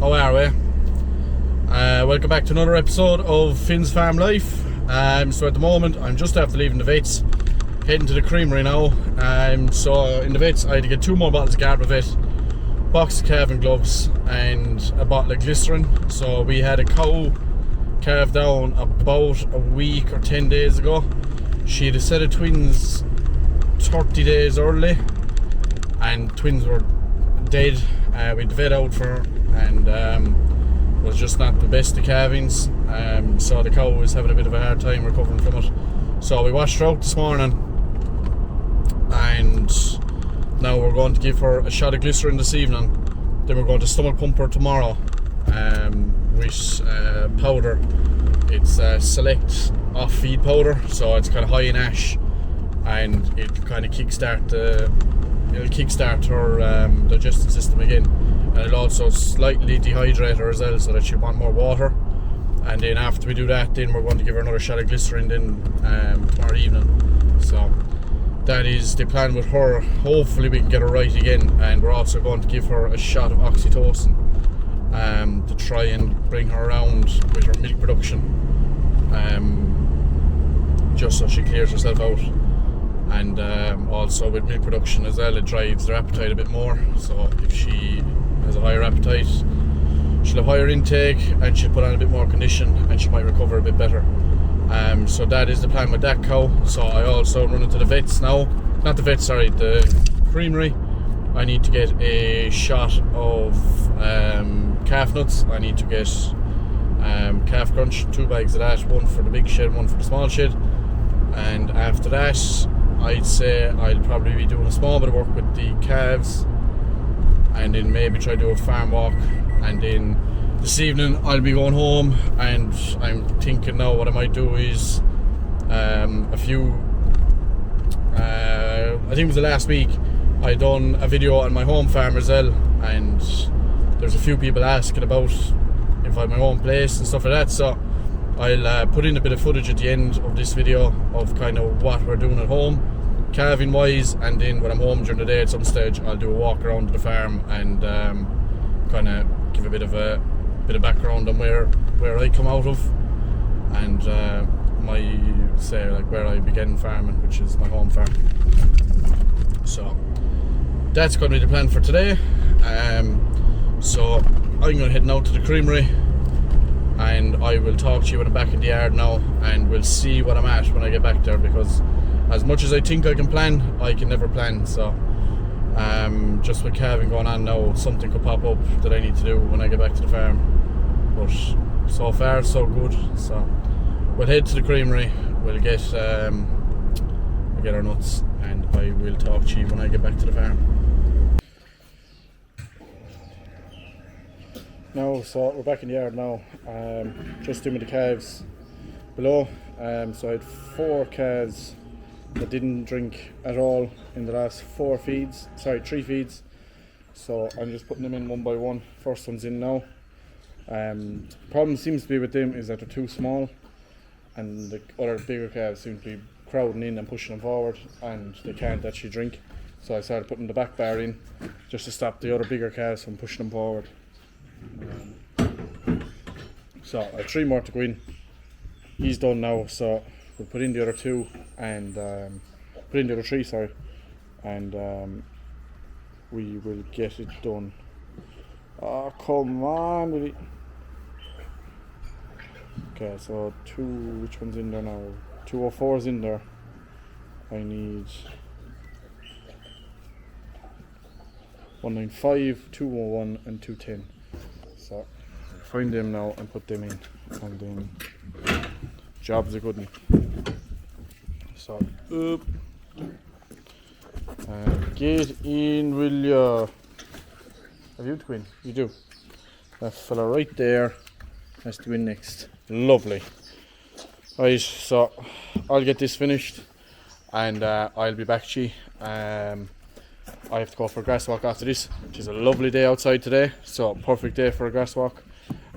How are we? Welcome back to another episode of Finn's Farm Life. So at the moment I'm just after leaving the vets, heading to the creamery now. So in the vets I had to get 2 more bottles of Gardavet, box of calving gloves and a bottle of glycerin. So we had a cow calved down about a week or 10 days ago. She had a set of twins 30 days early and twins were dead. We had the vet out for her and was just not the best of calvings. So the cow was having a bit of a hard time recovering from it. So we washed her out this morning and now we're going to give her a shot of glycerin this evening. Then we're going to stomach pump her tomorrow with powder. It's select off feed powder, so it's kind of high in ash and it'll kind of kickstart her digestive system again, and it'll also slightly dehydrate her as well so that she'll want more water. And then after we do that, then we're going to give her another shot of glycerin then tomorrow evening. So that is the plan with her. Hopefully we can get her right again, and we're also going to give her a shot of oxytocin to try and bring her around with her milk production, just so she clears herself out. And also with milk production as well, it drives their appetite a bit more. So if she has a higher appetite, she'll have higher intake and she'll put on a bit more condition and she might recover a bit better. So that is the plan with that cow. So I also run into the vets now, not the vets, sorry, the creamery. I need to get a shot of calf nuts. I need to get calf crunch, 2 bags of that, 1 for the big shed, 1 for the small shed. And after that, I'd say I'll probably be doing a small bit of work with the calves and then maybe try to do a farm walk. And then this evening I'll be going home, and I'm thinking now what I might do is I think it was the last week I done a video on my home farm as well, and there's a few people asking about if I have my own place and stuff like that. So I'll put in a bit of footage at the end of this video of kind of what we're doing at home, calving wise, and then when I'm home during the day at some stage I'll do a walk around to the farm and kind of give a bit of background on where I come out of and where I began farming, which is my home farm. So that's going to be the plan for today. So I'm going to head out to the creamery, and I will talk to you when I'm back in the yard now, and we'll see what I'm at when I get back there, because as much as I think I can plan, I can never plan. So just with calving going on now, something could pop up that I need to do when I get back to the farm, but so far so good. So we'll head to the creamery, we'll get our nuts, and I will talk to you when I get back to the farm. So we're back in the yard now, just doing with the calves below. So I had 4 calves that didn't drink at all in the last 3 feeds. So I'm just putting them in one by one. First one's in now. Problem seems to be with them is that they're too small, and the other bigger calves seem to be crowding in and pushing them forward, and they can't actually drink. So I started putting the back bar in just to stop the other bigger calves from pushing them forward. So I have 3 more to go in. He's done now, so we'll put in the other 2 and put in the other 3, sorry, and we will get it done. Oh, come on, really. Okay, so 2, which one's in there now? 204's in there. I need 195, 201 and 210. So find them now and put them in, and then job's a good one. So get in, will ya? Have you to win? You do. That fella right there has to win next. Lovely. Right, so I'll get this finished and I'll be back to you. I have to go for a grass walk after this, which is a lovely day outside today, so perfect day for a grass walk.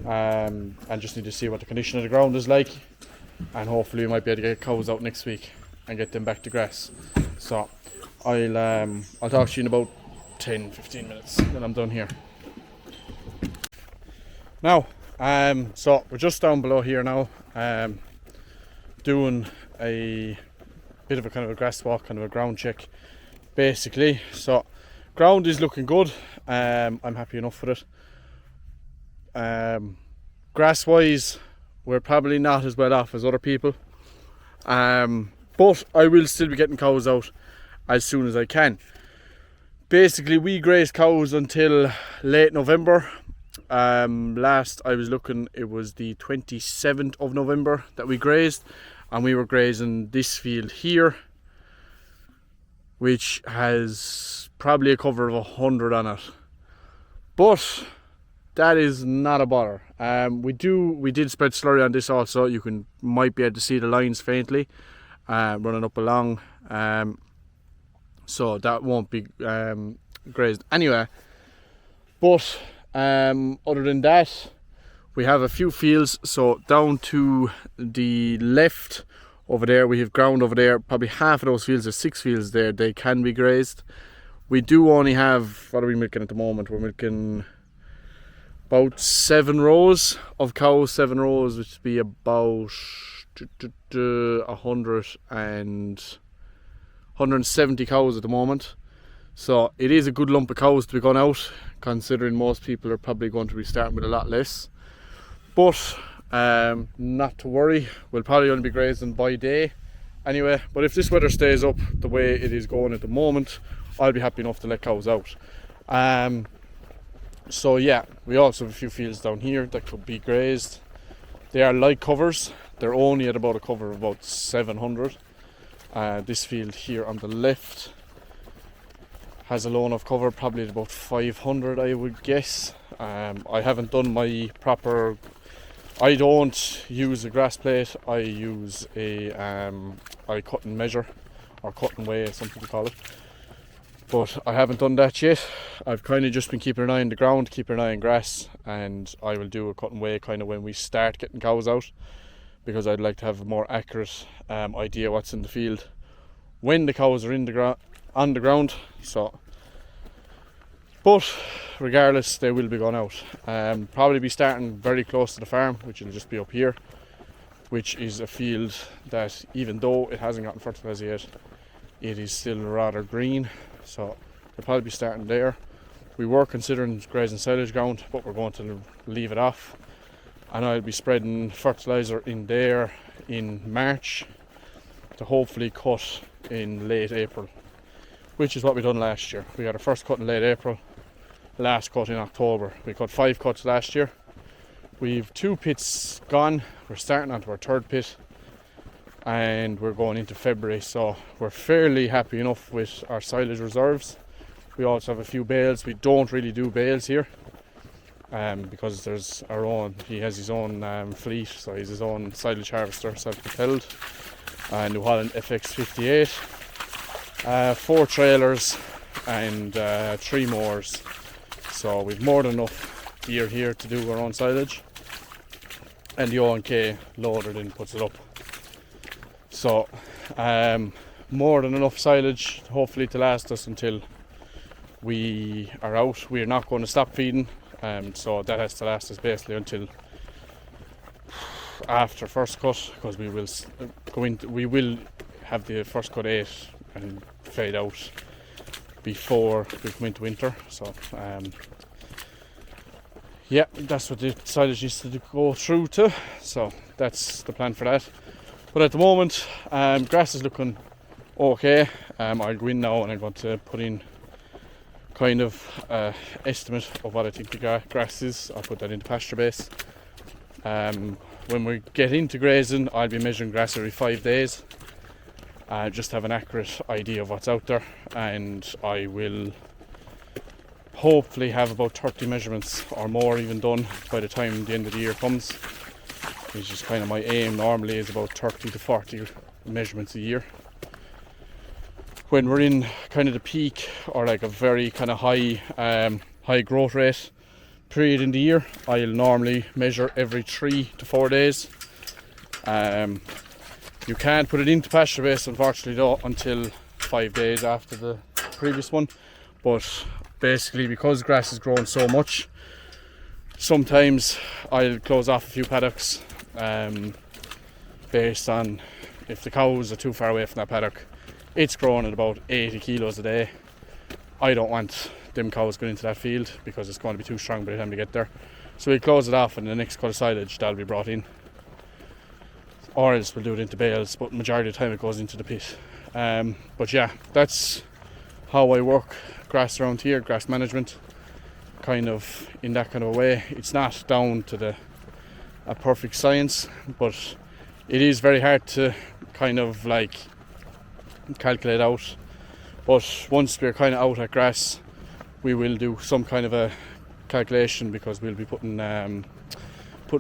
And just need to see what the condition of the ground is like, and hopefully we might be able to get cows out next week and get them back to grass. So I'll talk to you in about 10-15 minutes when I'm done here. Now, so we're just down below here now, doing a bit of a kind of a grass walk, kind of a ground check, basically. So ground is looking good. I'm happy enough with it. Grass wise, we're probably not as well off as other people, but I will still be getting cows out as soon as I can. Basically, we graze cows until late November. Last I was looking, it was the 27th of November that we grazed, and we were grazing this field here, which has probably a cover of 100 on it, but that is not a bother. We did spread slurry on this also. You might be able to see the lines faintly running up along, so that won't be grazed anyway. But other than that, we have a few fields. So down to the left over there, we have ground over there. Probably half of those fields, there's 6 fields there, they can be grazed. We do only have, what are we milking at the moment? We're milking about 7 rows of cows, 7 rows, which would be about 170 cows at the moment. So it is a good lump of cows to be gone out, considering most people are probably going to be starting with a lot less. But not to worry, we'll probably only be grazing by day anyway. But if this weather stays up the way it is going at the moment, I'll be happy enough to let cows out. So yeah, we also have a few fields down here that could be grazed. They are light covers. They're only at about a cover of about 700. This field here on the left has a low enough cover, probably at about 500, I would guess. I haven't done my proper, I don't use a grass plate, I use a I cut and measure, or cut and weigh, some people call it. But I haven't done that yet. I've kind of just been keeping an eye on the ground, keeping an eye on grass, and I will do a cut and weigh kind of when we start getting cows out, because I'd like to have a more accurate idea what's in the field when the cows are in the on the ground. So, but regardless, they will be gone out. Probably be starting very close to the farm, which will just be up here, which is a field that, even though it hasn't gotten fertilizer yet, it is still rather green. So we'll probably be starting there. We were considering grazing silage ground, but we're going to leave it off, and I'll be spreading fertilizer in there in March to hopefully cut in late April, which is what we done last year. We got our first cut in late April, last cut in October. We cut 5 cuts last year. We've 2 pits gone. We're starting onto our 3rd pit, and we're going into February, so we're fairly happy enough with our silage reserves. We also have a few bales. We don't really do bales here, because there's our own, he has his own fleet, so he's his own silage harvester, self-propelled, New Holland FX58, 4 trailers and 3 mowers, so we've more than enough gear here to do our own silage, and the O&K loader then puts it up. So more than enough silage, hopefully, to last us until we are out. We're not going to stop feeding, so that has to last us basically until after first cut, because we will have the first cut 8 and fade out before we come into winter. So yeah, that's what the silage needs to go through to, so that's the plan for that. But at the moment, grass is looking okay. I'll go in now and I'm going to put in kind of estimate of what I think the grass is. I'll put that into pasture base. When we get into grazing, I'll be measuring grass every 5 days. Just have an accurate idea of what's out there, and I will hopefully have about 30 measurements or more even done by the time the end of the year comes. It's just kind of my aim. Normally is about 30 to 40 measurements a year. When we're in kind of the peak, or like a very kind of high growth rate period in the year, I'll normally measure every 3 to 4 days. You can't put it into pasture base, unfortunately, though, until 5 days after the previous one. But basically, because grass is growing so much, sometimes I'll close off a few paddocks based on if the cows are too far away from that paddock. It's growing at about 80 kilos a day. I don't want them cows going into that field because it's going to be too strong by the time we get there. So we close it off, and the next cut of silage that'll be brought in. Or else we'll do it into bales, but majority of the time it goes into the pit. But yeah, that's how I work grass around here, grass management, kind of in that kind of a way. It's not down to a perfect science, but it is very hard to kind of like calculate out. But once we're kind of out at grass, we will do some kind of a calculation, because we'll be putting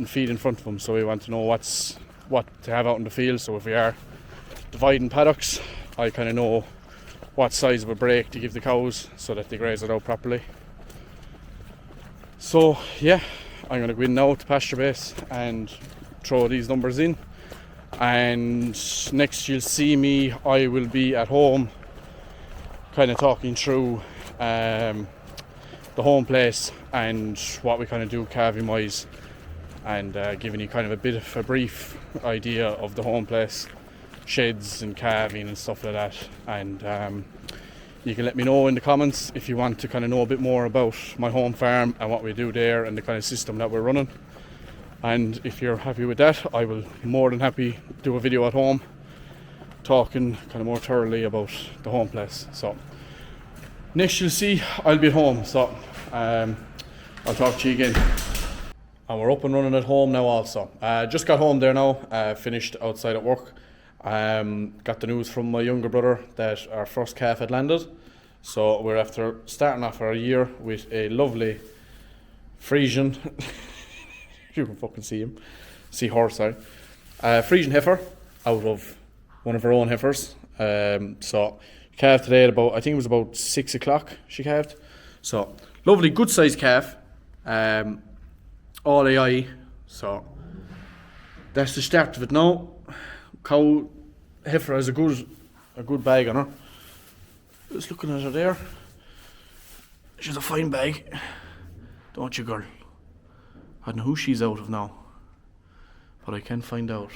feed in front of them, so we want to know what to have out in the field. So if we are dividing paddocks, I kind of know what size of a break to give the cows so that they graze it out properly. So yeah, I'm going to go in now to pasture base and throw these numbers in, and next you'll see me, I will be at home kind of talking through the home place and what we kind of do calving wise, and giving you kind of a bit of a brief idea of the home place, sheds and calving and stuff like that. And you can let me know in the comments if you want to kind of know a bit more about my home farm and what we do there and the kind of system that we're running. And if you're happy with that, I will more than happy do a video at home talking kind of more thoroughly about the home place. So next you'll see I'll be at home, so I'll talk to you again. And we're up and running at home now also. Just got home there now, finished outside at work. Got the news from my younger brother that our first calf had landed. So we're after starting off our year with a lovely Frisian, you can fucking see him, Frisian heifer out of one of her own heifers. So calved today at about, I think it was about 6 o'clock she calved. So lovely, good sized calf, all AI. So that's the start of it now. Cow heifer has a good bag on her. Just looking at her there, she's a fine bag, don't you, girl? I don't know who she's out of now, but I can find out.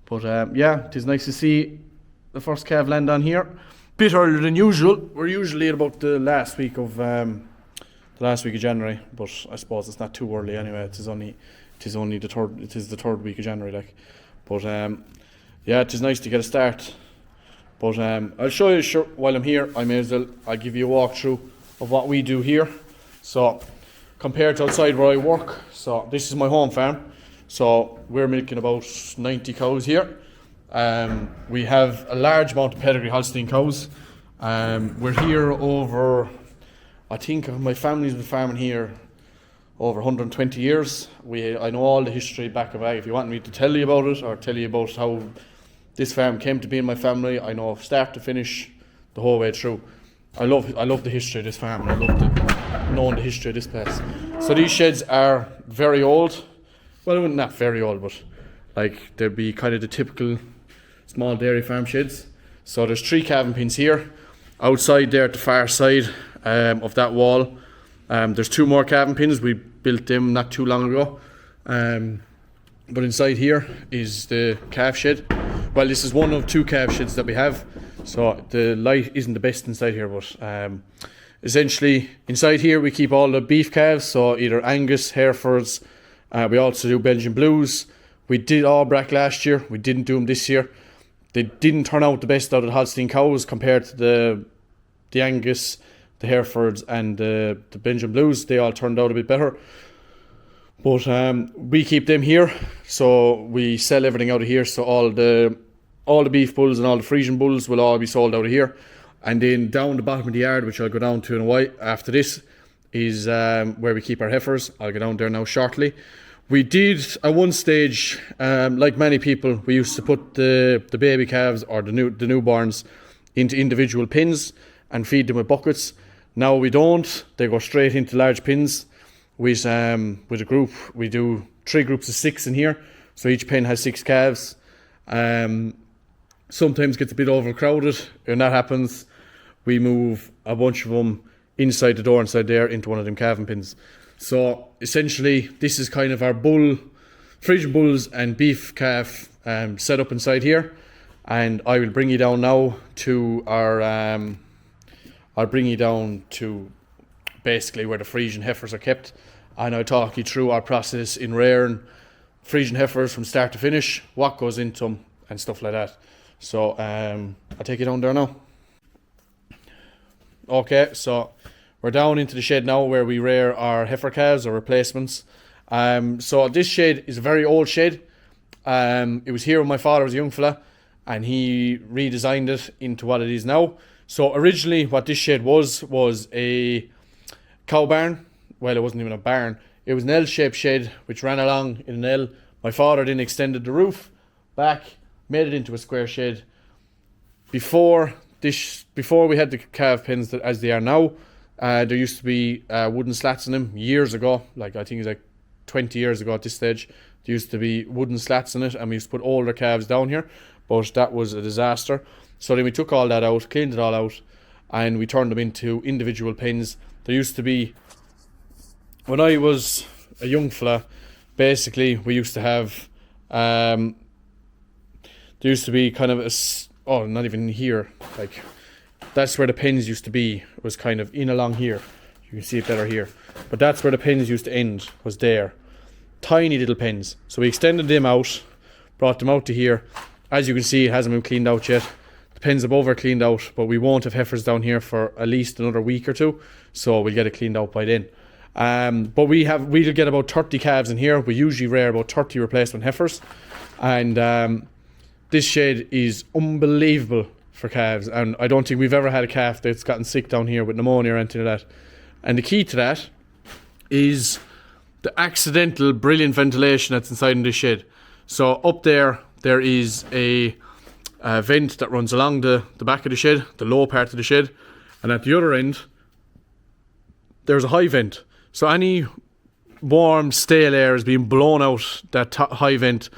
But yeah, it is nice to see the first calf land on here. Bit earlier than usual. We're usually at about the last week of January, but I suppose it's not too early anyway. It is only the third. It is the third week of January, like. But yeah, it is nice to get a start. But I'll show you while I'm here. I'll give you a walkthrough of what we do here. So compared to outside where I work, so this is my home farm. So we're milking about 90 cows here. We have a large amount of pedigree Holstein cows. We're here over, I think my family's been farming here over 120 years. I know all the history back of it. If you want me to tell you about it or tell you about how this farm came to be in my family, I know start to finish the whole way through. I love the history of this farm, and I love knowing the history of this place. So these sheds are very old. Well, not very old, but like they'd be kind of the typical small dairy farm sheds. So there's 3 calving pins here. Outside there at the far side of that wall, there's 2 more calving pins. We built them not too long ago. But inside here is the calf shed. Well, this is one of 2 calf sheds that we have. So the light isn't the best inside here, but essentially inside here we keep all the beef calves, so either Angus, Herefords. We also do Belgian Blues. We did all Brack last year. We didn't do them this year. They didn't turn out the best out of the Holstein cows compared to the Angus, the Herefords and the Belgian Blues. They all turned out a bit better. But we keep them here, so we sell everything out of here. So all the beef bulls and all the Frisian bulls will all be sold out of here. And then down the bottom of the yard, which I'll go down to in a while after this, is where we keep our heifers. I'll go down there now shortly. We did at one stage, like many people, we used to put the baby calves or the newborns into individual pins and feed them with buckets. Now we don't. They go straight into large pins. With a group, we do 3 groups of 6 in here, so each pen has 6 calves. Sometimes gets a bit overcrowded. When that happens, we move a bunch of them inside the door inside there into one of them calving pins. So essentially this is kind of our Frisian bulls and beef calf set up inside here, and I will bring you down now to our I'll bring you down to basically where the Frisian heifers are kept, and I'll talk you through our process in rearing Frisian heifers from start to finish, what goes into them and stuff like that. So I'll take you down there now. Okay, so we're down into the shed now where we rear our heifer calves or replacements. So this shed is a very old shed. It was here when my father was a young fella, and he redesigned it into what it is now. So originally what this shed was a cow barn. Well, it wasn't even a barn. It was an L-shaped shed which ran along in an L. My father then extended the roof back, made it into a square shed. Before we had the calf pens as they are now, there used to be wooden slats in them years ago. Like I think it's like 20 years ago at this stage. There used to be wooden slats in it, and we used to put older calves down here, but that was a disaster. So then we took all that out, cleaned it all out, and we turned them into individual pens. There used to be, when I was a young fella, basically we used to have, there used to be kind of not even here, like that's where the pens used to be, was kind of in along here. You can see it better here, but that's where the pens used to end, was there. Tiny little pens. So we extended them out, brought them out to here. As you can see, it hasn't been cleaned out yet. The pens above are cleaned out, but we won't have heifers down here for at least another week or two, so we'll get it cleaned out by then. But we'll get about 30 calves in here. We usually rear about 30 replacement heifers, and this shed is unbelievable for calves, and I don't think we've ever had a calf that's gotten sick down here with pneumonia or anything like that. And the key to that is the accidental brilliant ventilation that's inside in this shed. So up there is a vent that runs along the back of the shed, the low part of the shed, and at the other end there's a high vent. So any warm, stale air is being blown out that high vent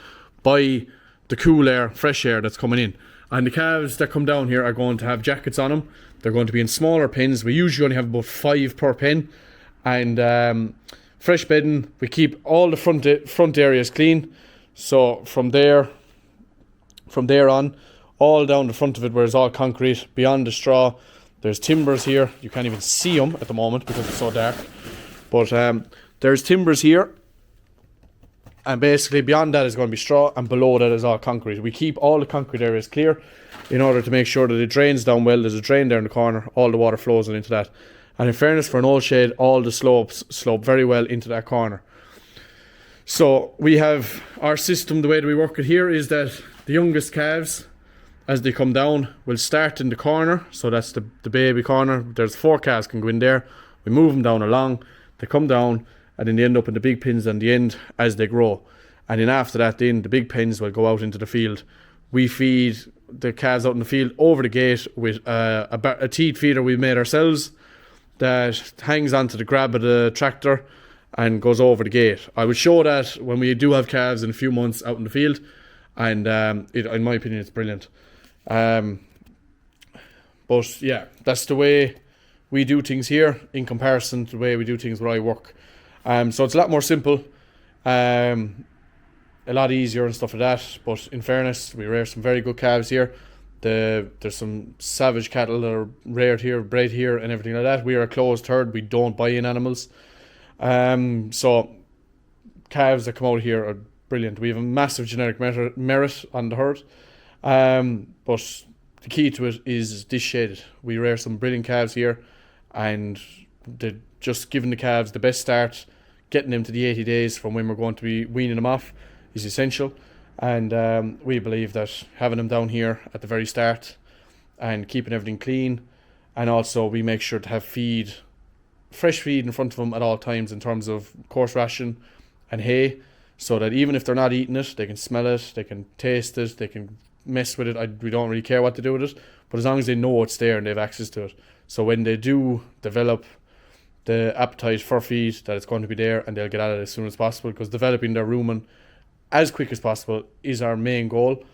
by the cool air, fresh air that's coming in. And the calves that come down here are going to have jackets on them. They're going to be in smaller pens. We usually only have about 5 per pen. And fresh bedding, we keep all the front areas clean. So from there on, all down the front of it where it's all concrete, beyond the straw, there's timbers here. You can't even see them at the moment because it's so dark. But there's timbers here. And basically beyond that is going to be straw, and below that is all concrete. We keep all the concrete areas clear in order to make sure that it drains down well. There's a drain there in the corner. All the water flows into that. And in fairness, for an old shed, all the slopes slope very well into that corner. So we have our system. The way that we work it here is that the youngest calves, as they come down, will start in the corner. So that's the baby corner. There's 4 calves can go in there. We move them down along. They come down, and then they end up in the big pens on the end as they grow. And then after that, then the big pens will go out into the field. We feed the calves out in the field over the gate with a teat feeder we made ourselves that hangs onto the grab of the tractor and goes over the gate. I will show that when we do have calves in a few months out in the field, and in my opinion, it's brilliant. But yeah, that's the way we do things here in comparison to the way we do things where I work. So it's a lot more simple, a lot easier and stuff like that. But in fairness, we rear some very good calves here. There's some savage cattle that are reared here, bred here, and everything like that. We are a closed herd. We don't buy in animals. So calves that come out here are brilliant. We have a massive genetic merit on the herd. But the key to it is this shed. We rear some brilliant calves here, and just giving the calves the best start, getting them to the 80 days from when we're going to be weaning them off is essential. And we believe that having them down here at the very start and keeping everything clean, and also we make sure to have fresh feed in front of them at all times in terms of coarse ration and hay, so that even if they're not eating it, they can smell it, they can taste it, they can mess with it. We don't really care what to do with it, but as long as they know it's there and they have access to it. So when they do develop the appetite for feed, that it's going to be there, and they'll get at it as soon as possible, because developing their rumen as quick as possible is our main goal.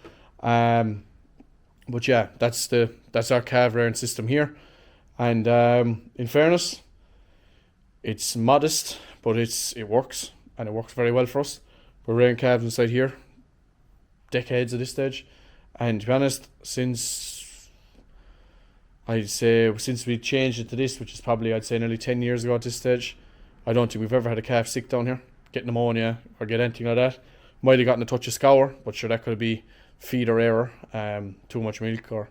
But yeah, that's our calf rearing system here. And in fairness, it's modest but it works, and it works very well for us. We're rearing calves inside here, decades at this stage, and to be honest, since we changed it to this, which is probably, I'd say, nearly 10 years ago at this stage, I don't think we've ever had a calf sick down here, get pneumonia or get anything like that. Might have gotten a touch of scour, but sure, that could be feeder error, too much milk or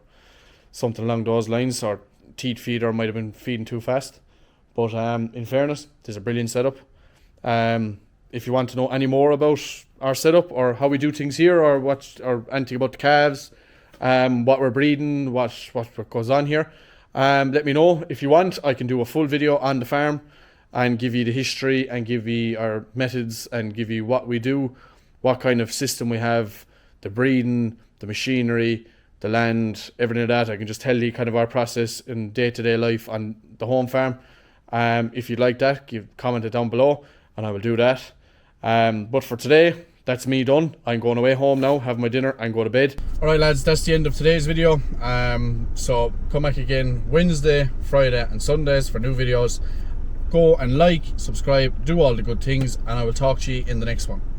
something along those lines, or teat feeder might have been feeding too fast. But in fairness, there's a brilliant setup. If you want to know any more about our setup or how we do things here, or anything about the calves, what we're breeding, what goes on here, let me know. If you want, I can do a full video on the farm and give you the history and give you our methods and give you what we do, what kind of system we have, the breeding, the machinery, the land, everything like that. I can just tell you kind of our process in day-to-day life on the home farm. If you'd like that, comment it down below and I will do that. But for today, that's me done. I'm going away home now, have my dinner and go to bed. Alright lads, that's the end of today's video. So come back again Wednesday, Friday and Sundays for new videos. Go and like, subscribe, do all the good things, and I will talk to you in the next one.